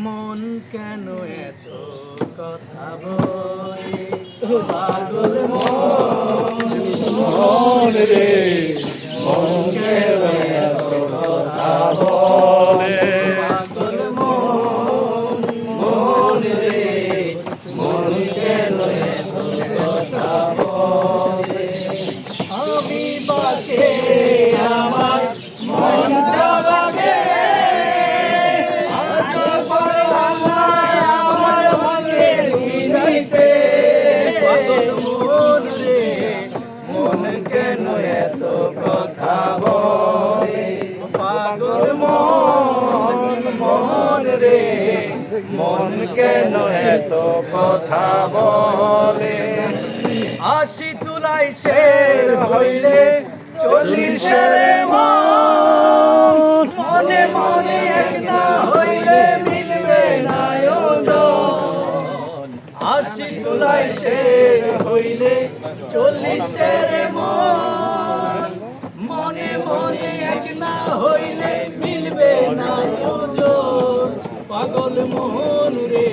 মন কেন এত কথা বলে পাগল মন রে মন কেন এত কথা বলে পাগল মন রে মন কেন এত কথা বলে আমি বাকে আমার মনটা লাগে কেন এত কথা বলে পাগল মন রে মন কেন এত কথা বলে ৮০ তুলাই শের হইলে ৪০-এর মনে মনে এক না হইলে মিলবে না ওজন ৮০ তুলাই শের হইলে ৪০-এর মনে মনে এক না হইলে মিলবে না ওজন পাগল মোহন রে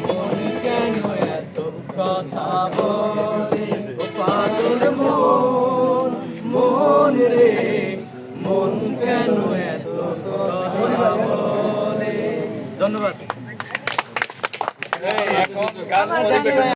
মন কেন এত কথা বলে পাগল মোহন রে মন কেন এত কথা বলে। ধন্যবাদ।